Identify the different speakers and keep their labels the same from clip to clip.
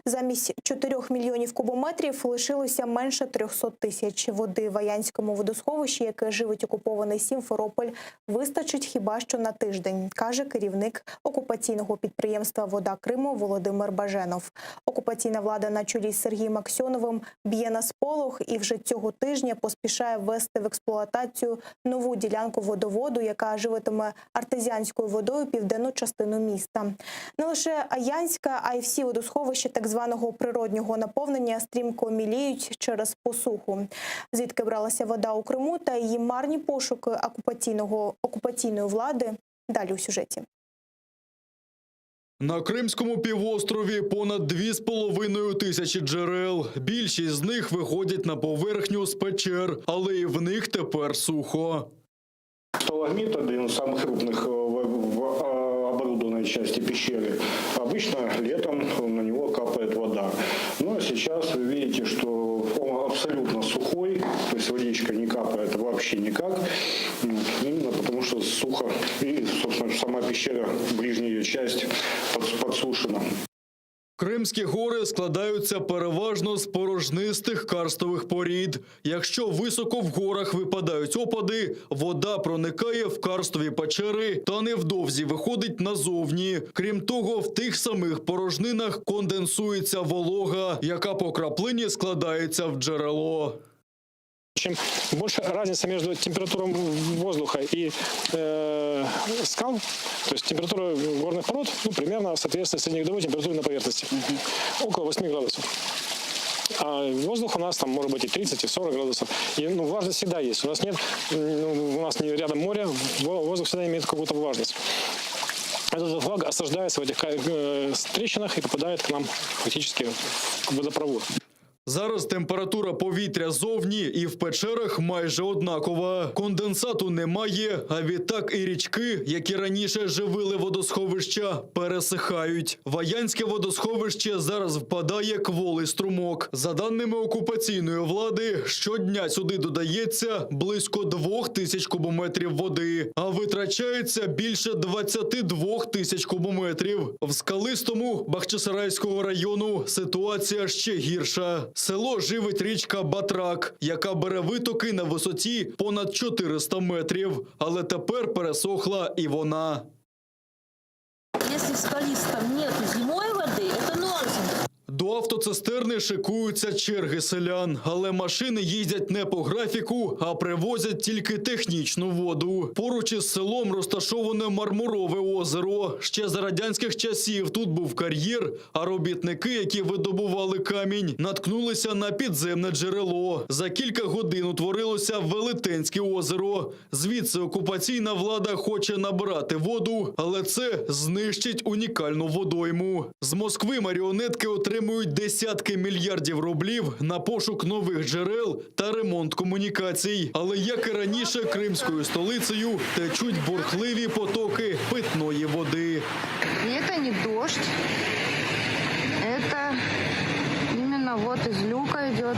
Speaker 1: Замість 4 мільйонів кубометрів лишилося менше 300 тисяч. Води в Аянському водосховищі, яке живить окупований Сімферополь, вистачить хіба що на тиждень, каже керівник окупаційного підприємства «Вода Криму» Володимир Баженов. Окупаційна влада на чолі з Сергієм Аксьоновим б'є на сполох і вже цього тижня поспішає ввести в експлуатацію нову ділянку водоводу, яка живитиме артезіанською водою південну частину міста. Не лише Аянська, а й всі водосховища так званого природнього наповнення стрімко міліють через посуху. Звідки бралася вода у Криму та її марні пошуки окупаційної влади – далі у сюжеті.
Speaker 2: На Кримському півострові понад 2,5 тисячі джерел. Більшість з них виходять на поверхню з печер, але і в них тепер сухо.
Speaker 3: Сталагмит – один из самых крупных в оборудованной части пещеры. Обычно летом на него капает вода. Но сейчас вы видите, что он абсолютно сухой, то есть водичка не капает вообще никак. Именно потому что сухо и, собственно, сама пещера, ближняя ее часть подсушена.
Speaker 2: Кримські гори складаються переважно з порожнистих карстових порід. Якщо високо в горах випадають опади, вода проникає в карстові печери та невдовзі виходить назовні. Крім того, в тих самих порожнинах конденсується волога, яка по краплині складається в джерело.
Speaker 4: Чем больше разница между температурой воздуха и скал, то есть температура горных пород, примерно соответствует среднегодовой температуре на поверхности, около 8 градусов. А воздух у нас там может быть и 30, и 40 градусов. И влажность всегда есть. У нас не рядом море, воздух всегда имеет какую-то влажность. Эта влага осаждается в этих трещинах и попадает к нам фактически в водопровод.
Speaker 2: Зараз температура повітря зовні і в печерах майже однакова. Конденсату немає, а відтак і річки, які раніше живили водосховища, пересихають. В Аянське водосховище зараз впадає кволий струмок. За даними окупаційної влади, щодня сюди додається близько 2000 кубометрів води, а витрачається більше 22 тисяч кубометрів. В скалистому Бахчисарайського району ситуація ще гірша. Село живить річка Батрак, яка бере витоки на висоті понад 400 метрів. Але тепер пересохла і вона.
Speaker 5: Якщо в скалистом нет зимою води, це нонсенс.
Speaker 2: До автоцистерни шикуються черги селян, але машини їздять не по графіку, а привозять тільки технічну воду. Поруч із селом розташоване Мармурове озеро. Ще за радянських часів тут був кар'єр, а робітники, які видобували камінь, наткнулися на підземне джерело. За кілька годин утворилося Велетенське озеро. Звідси окупаційна влада хоче набирати воду, але це знищить унікальну водойму. З Москви маріонетки отримують десятки мільярдів рублів на пошук нових джерел та ремонт комунікацій. Але, як і раніше, кримською столицею течуть бурхливі потоки питної води.
Speaker 6: Это не дождь, это именно вот из люка идет.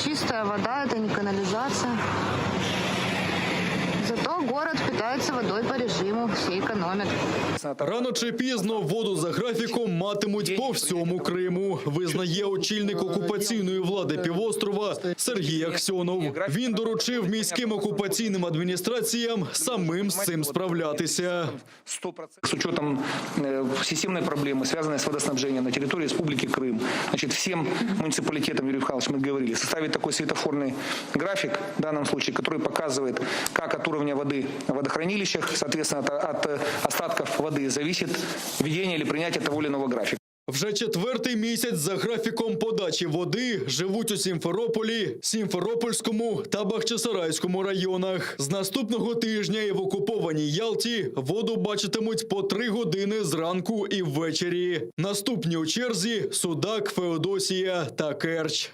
Speaker 6: Чистая вода, это не канализация. Зато город питается водой по режиму, все экономят.
Speaker 2: Рано чи пізно воду за графіком матимуть по всьому Криму, визнає очільник окупаційної влади півострова Сергій Аксьонов. Він доручив міським окупаційним адміністраціям самим з цим справлятися.
Speaker 7: С учетом системной проблемы, связанной с водоснабжением на территории Республики Крым, значит, всем муниципалитетам, Юрий Михайлович, мы говорили, составить такой светофорный график, в данном случае, который показывает, как от уровня воды в водохранилищах, соответственно, от остатков воды зависит введение или принятие того или иного графика.
Speaker 2: Вже 4-й місяць за графіком подачі води живуть у Сімферополі, Сімферопольському та Бахчисарайському районах. З наступного тижня і в окупованій Ялті воду бачитимуть по 3 години зранку і ввечері. Наступні у черзі – Судак, Феодосія та Керч.